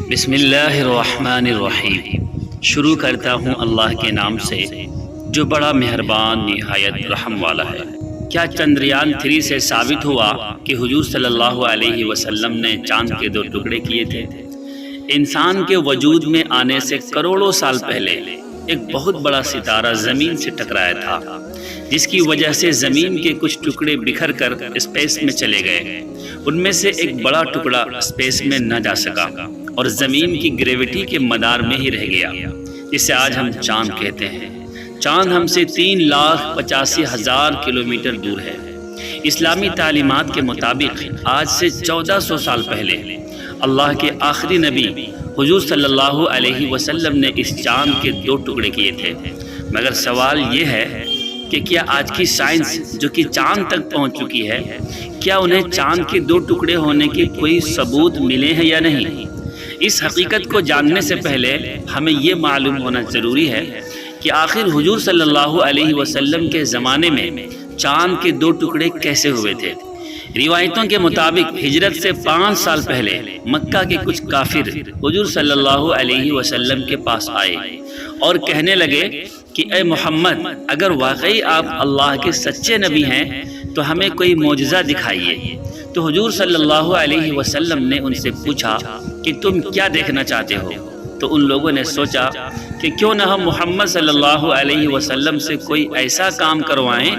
بسم اللہ الرحمن الرحیم۔ شروع کرتا ہوں اللہ کے نام سے جو بڑا مہربان نہایت رحم والا ہے۔ کیا چندریان 3 سے ثابت ہوا کہ حضور صلی اللہ علیہ وسلم نے چاند کے 2 ٹکڑے کیے تھے؟ انسان کے وجود میں آنے سے کروڑوں سال پہلے ایک بہت بڑا ستارہ زمین سے ٹکرایا تھا، جس کی وجہ سے زمین کے کچھ ٹکڑے بکھر کر اسپیس میں چلے گئے۔ ان میں سے ایک بڑا ٹکڑا اسپیس میں نہ جا سکا اور زمین کی گریوٹی کے مدار میں ہی رہ گیا، جسے آج ہم چاند کہتے ہیں۔ چاند ہم سے 3,85,000 کلومیٹر دور ہے۔ اسلامی تعلیمات کے مطابق آج سے 1400 سال پہلے اللہ کے آخری نبی حضور صلی اللہ علیہ وسلم نے اس چاند کے 2 ٹکڑے کیے تھے۔ مگر سوال یہ ہے کہ کیا آج کی سائنس جو کہ چاند تک پہنچ چکی ہے، کیا انہیں چاند کے 2 ٹکڑے ہونے کے کوئی ثبوت ملے ہیں یا نہیں؟ اس حقیقت کو جاننے سے پہلے ہمیں یہ معلوم ہونا ضروری ہے کہ آخر حضور صلی اللہ علیہ وسلم کے زمانے میں چاند کے 2 ٹکڑے کیسے ہوئے تھے۔ روایتوں کے مطابق ہجرت سے 5 سال پہلے مکہ کے کچھ کافر حضور صلی اللہ علیہ وسلم کے پاس آئے اور کہنے لگے کہ اے محمد، اگر واقعی آپ اللہ کے سچے نبی ہیں تو ہمیں کوئی معجزہ دکھائیے۔ تو حضور صلی اللہ علیہ وسلم نے ان سے پوچھا کہ تم کیا دیکھنا چاہتے ہو؟ تو ان لوگوں نے سوچا کہ کیوں نہ ہم محمد صلی اللہ علیہ وسلم سے کوئی ایسا کام کروائیں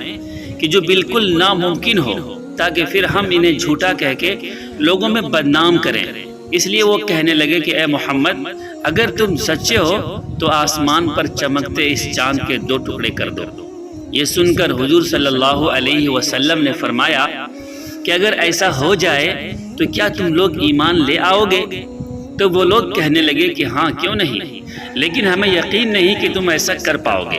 کہ جو بالکل ناممکن ہو، تاکہ پھر ہم انہیں جھوٹا کہہ کے لوگوں میں بدنام کریں۔ اس لیے وہ کہنے لگے کہ اے محمد، اگر تم سچے ہو تو آسمان پر چمکتے اس چاند کے 2 ٹکڑے کر دو۔ یہ سن کر حضور صلی اللہ علیہ وسلم نے فرمایا کہ اگر ایسا ہو جائے تو کیا تم لوگ ایمان لے آؤ گے؟ تو وہ لوگ کہنے لگے کہ ہاں، کیوں نہیں، لیکن ہمیں یقین نہیں کہ تم ایسا کر پاؤ گے۔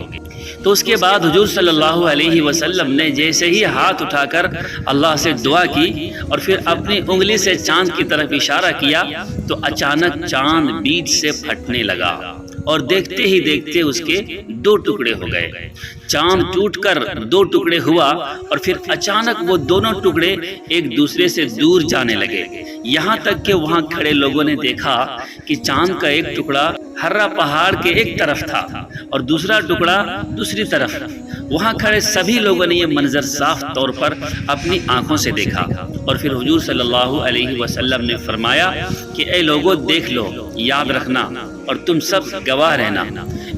تو اس کے بعد حضور صلی اللہ علیہ وسلم نے جیسے ہی ہاتھ اٹھا کر اللہ سے دعا کی اور پھر اپنی انگلی سے چاند کی طرف اشارہ کیا تو اچانک چاند بیچ سے پھٹنے لگا اور دیکھتے ہی دیکھتے اس کے 2 ٹکڑے ہو گئے۔ چاند ٹوٹ کر 2 ٹکڑے ہوا اور پھر اچانک وہ دونوں ٹکڑے ایک دوسرے سے دور جانے لگے، یہاں تک کہ وہاں کھڑے لوگوں نے دیکھا کہ چاند کا ایک ٹکڑا ہررا پہاڑ کے ایک طرف تھا اور دوسرا ٹکڑا دوسری طرف۔ وہاں کھڑے سبھی لوگوں نے یہ منظر صاف طور پر اپنی آنکھوں سے دیکھا اور پھر حضور صلی اللہ علیہ وسلم نے فرمایا کہ اے لوگوں، دیکھ لو، یاد رکھنا اور تم سب گواہ رہنا۔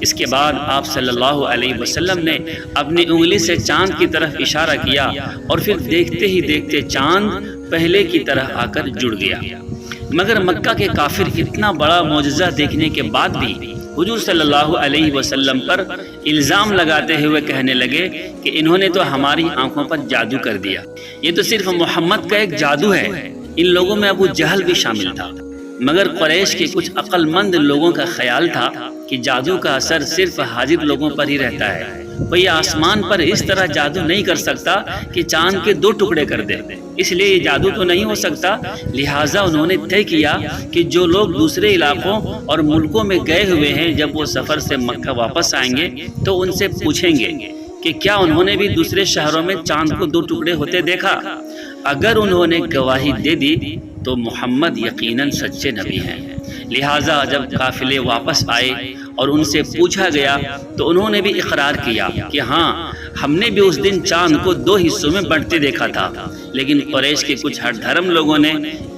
اس کے بعد آپ صلی اللہ علیہ وسلم نے اپنی انگلی سے چاند کی طرف اشارہ کیا اور پھر دیکھتے ہی دیکھتے چاند پہلے کی طرح آ کر جڑ گیا۔ مگر مکہ کے کافر اتنا بڑا معجزہ دیکھنے کے بعد بھی حضور صلی اللہ علیہ وسلم پر الزام لگاتے ہوئے کہنے لگے کہ انہوں نے تو ہماری آنکھوں پر جادو کر دیا، یہ تو صرف محمد کا ایک جادو ہے۔ ان لوگوں میں ابو جہل بھی شامل تھا۔ مگر قریش کے کچھ عقل مند لوگوں کا خیال تھا کہ جادو کا اثر صرف حاضر لوگوں پر ہی رہتا ہے، کوئی آسمان پر اس طرح جادو نہیں کر سکتا کہ چاند کے 2 ٹکڑے کر دے، اس لیے یہ جادو تو نہیں ہو سکتا۔ لہٰذا انہوں نے طے کیا کہ جو لوگ دوسرے علاقوں اور ملکوں میں گئے ہوئے ہیں، جب وہ سفر سے مکہ واپس آئیں گے تو ان سے پوچھیں گے کہ کیا انہوں نے بھی دوسرے شہروں میں چاند کو 2 ٹکڑے ہوتے دیکھا؟ اگر انہوں نے گواہی دے دی تو محمد یقیناً سچے نبی ہیں۔ لہٰذا جب قافلے واپس آئے اور ان سے پوچھا گیا تو انہوں نے بھی اقرار کیا کہ ہاں، ہم نے بھی اس دن چاند کو 2 حصوں میں بانٹتے دیکھا تھا۔ لیکن قریش کے کچھ ہٹ دھرم لوگوں نے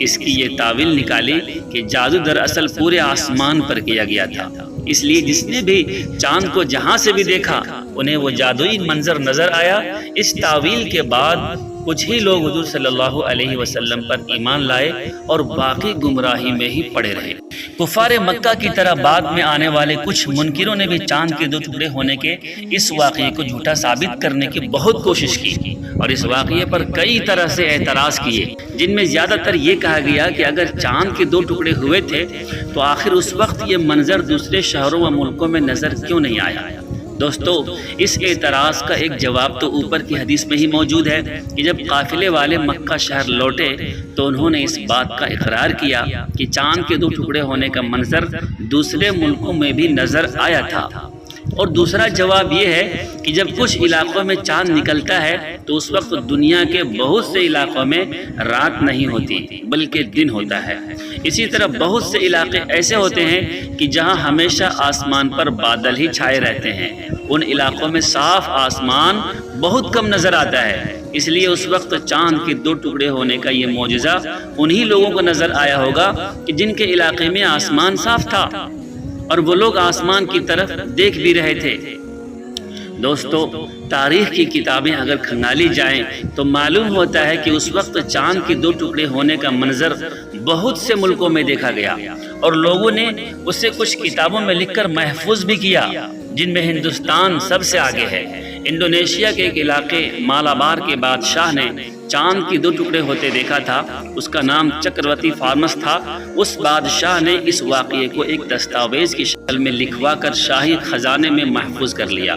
اس کی یہ تعویل نکالی کہ جادو دراصل پورے آسمان پر کیا گیا تھا، اس لیے جس نے بھی چاند کو جہاں سے بھی دیکھا انہیں وہ جادوئی منظر نظر آیا۔ اس تعویل کے بعد کچھ ہی لوگ حضور صلی اللہ علیہ وسلم پر ایمان لائے اور باقی گمراہی میں ہی پڑے رہے۔ کفار مکہ کی طرح بعد میں آنے والے کچھ منکروں نے بھی چاند کے 2 ٹکڑے ہونے کے اس واقعے کو جھوٹا ثابت کرنے کی بہت کوشش کی اور اس واقعے پر کئی طرح سے اعتراض کیے، جن میں زیادہ تر یہ کہا گیا کہ اگر چاند کے 2 ٹکڑے ہوئے تھے تو آخر اس وقت یہ منظر دوسرے شہروں و ملکوں میں نظر کیوں نہیں آیا؟ دوستو، اس اعتراض کا ایک جواب تو اوپر کی حدیث میں ہی موجود ہے کہ جب قافلے والے مکہ شہر لوٹے تو انہوں نے اس بات کا اقرار کیا کہ چاند کے 2 ٹکڑے ہونے کا منظر دوسرے ملکوں میں بھی نظر آیا تھا۔ اور دوسرا جواب یہ ہے کہ جب کچھ علاقوں میں چاند نکلتا ہے تو اس وقت دنیا کے بہت سے علاقوں میں رات نہیں ہوتی بلکہ دن ہوتا ہے۔ اسی طرح بہت سے علاقے ایسے ہوتے ہیں کہ جہاں ہمیشہ آسمان پر بادل ہی چھائے رہتے ہیں، ان علاقوں میں صاف آسمان بہت کم نظر آتا ہے۔ اس لیے اس وقت چاند کے دو ٹکڑے ہونے کا یہ معجزہ انہی لوگوں کو نظر آیا ہوگا کہ جن کے علاقے میں آسمان صاف تھا اور وہ لوگ آسمان کی طرف دیکھ بھی رہے تھے۔ دوستو، تاریخ کی کتابیں اگر کھنگالی جائیں تو معلوم ہوتا ہے کہ اس وقت چاند کے دو ٹکڑے ہونے کا منظر بہت سے ملکوں میں دیکھا گیا اور لوگوں نے اسے کچھ کتابوں میں لکھ کر محفوظ بھی کیا، جن میں ہندوستان سب سے آگے ہے۔ انڈونیشیا کے ایک علاقے مالابار کے بادشاہ نے چاند کی دو ٹکڑے ہوتے دیکھا تھا، اس کا نام چکرورتی فارمس تھا۔ اس بادشاہ نے اس واقعے کو ایک دستاویز کی شکل میں لکھوا کر شاہی خزانے میں محفوظ کر لیا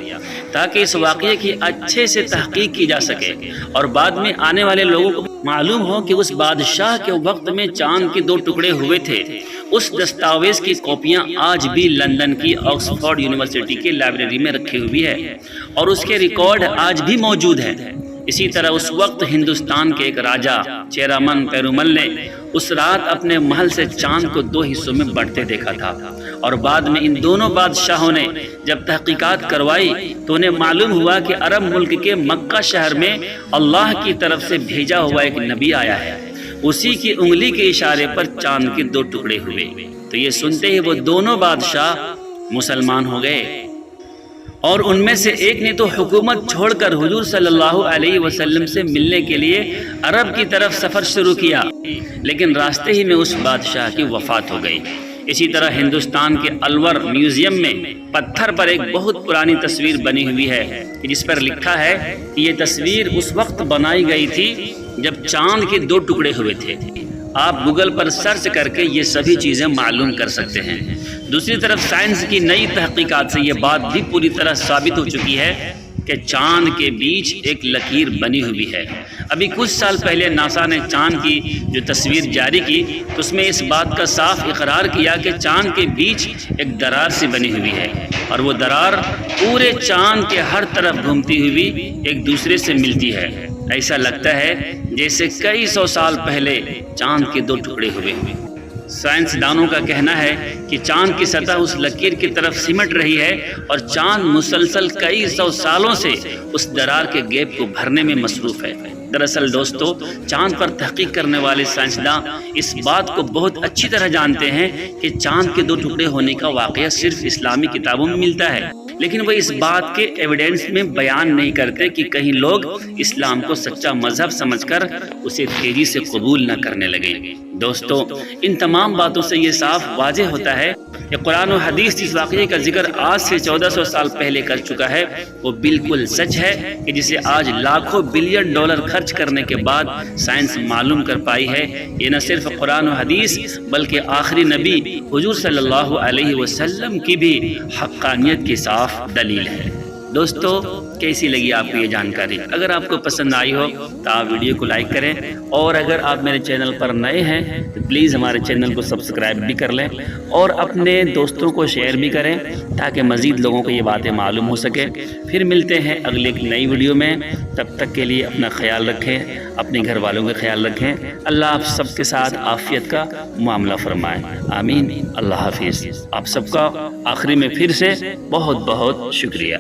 تاکہ اس واقعے کی اچھے سے تحقیق کی جا سکے اور بعد میں آنے والے لوگوں کو معلوم ہو کہ اس بادشاہ کے وقت میں چاند کے دو ٹکڑے ہوئے تھے۔ اس دستاویز کی کاپیاں آج بھی لندن کی آکسفورڈ یونیورسٹی کے لائبریری میں رکھی ہوئی ہے اور اس کے ریکارڈ آج بھی موجود ہیں۔ اسی طرح اس وقت ہندوستان کے ایک راجا چیرامن پیرومل نے اس رات اپنے محل سے چاند کو دو حصوں میں بٹتے دیکھا تھا اور بعد میں ان دونوں بادشاہوں نے جب تحقیقات کروائی تو انہیں معلوم ہوا کہ عرب ملک کے مکہ شہر میں اللہ کی طرف سے بھیجا ہوا ایک نبی آیا ہے، اسی کی انگلی کے اشارے پر چاند کے دو ٹکڑے ہوئے۔ تو یہ سنتے ہی وہ دونوں بادشاہ مسلمان ہو گئے اور ان میں سے ایک نے تو حکومت چھوڑ کر حضور صلی اللہ علیہ وسلم سے ملنے کے لیے عرب کی طرف سفر شروع کیا، لیکن راستے ہی میں اس بادشاہ کی وفات ہو گئی۔ اسی طرح ہندوستان کے الور میوزیم میں پتھر پر ایک بہت پرانی تصویر بنی ہوئی ہے جس پر لکھا ہے کہ یہ تصویر اس وقت بنائی گئی تھی جب چاند کے دو ٹکڑے ہوئے تھے۔ آپ گوگل پر سرچ کر کے یہ سبھی چیزیں معلوم کر سکتے ہیں۔ دوسری طرف سائنس کی نئی تحقیقات سے یہ بات بھی پوری طرح ثابت ہو چکی ہے کہ چاند کے بیچ ایک لکیر بنی ہوئی ہے۔ ابھی کچھ سال پہلے ناسا نے چاند کی جو تصویر جاری کی تو اس میں اس بات کا صاف اقرار کیا کہ چاند کے بیچ ایک درار سے بنی ہوئی ہے اور وہ درار پورے چاند کے ہر طرف گھومتی ہوئی ایک دوسرے سے ملتی ہے۔ ایسا لگتا ہے جیسے کئی سو سال پہلے چاند کے دو ٹکڑے ہوئے۔ سائنسدانوں کا کہنا ہے کہ چاند کی سطح اس لکیر کی طرف سمٹ رہی ہے اور چاند مسلسل کئی سو سالوں سے اس درار کے گیپ کو بھرنے میں مصروف ہے۔ دراصل دوستو، چاند پر تحقیق کرنے والے سائنسداں اس بات کو بہت اچھی طرح جانتے ہیں کہ چاند کے دو ٹکڑے ہونے کا واقعہ صرف اسلامی کتابوں میں ملتا ہے، لیکن وہ اس بات کے ایویڈنس میں بیان نہیں کرتے کہ کہیں لوگ اسلام کو سچا مذہب سمجھ کر اسے تیزی سے قبول نہ کرنے لگیں۔ دوستو، ان تمام باتوں سے یہ صاف واضح ہوتا ہے کہ قرآن و حدیث جس واقعے کا ذکر آج سے 1400 سال پہلے کر چکا ہے وہ بالکل سچ ہے کہ جسے آج لاکھوں بلین ڈالر خرچ کرنے کے بعد سائنس معلوم کر پائی ہے۔ یہ نہ صرف قرآن و حدیث بلکہ آخری نبی حضور صلی اللہ علیہ وسلم کی بھی حقانیت کی صاف دلیل ہے۔ دوستو، کیسی لگی آپ کو یہ جانکاری؟ اگر آپ کو پسند آئی ہو تو آپ ویڈیو کو لائک کریں اور اگر آپ میرے چینل پر نئے ہیں تو پلیز ہمارے چینل کو سبسکرائب بھی کر لیں اور اپنے دوستوں کو شیئر بھی کریں تاکہ مزید لوگوں کو یہ باتیں معلوم ہو سکے۔ پھر ملتے ہیں اگلے ایک نئی ویڈیو میں، تب تک کے لیے اپنا خیال رکھیں، اپنے گھر والوں کا خیال رکھیں۔ اللہ آپ سب کے ساتھ عافیت کا معاملہ فرمائے، آمین۔ اللہ حافظ۔ آپ سب کا آخری میں پھر سے بہت بہت شکریہ۔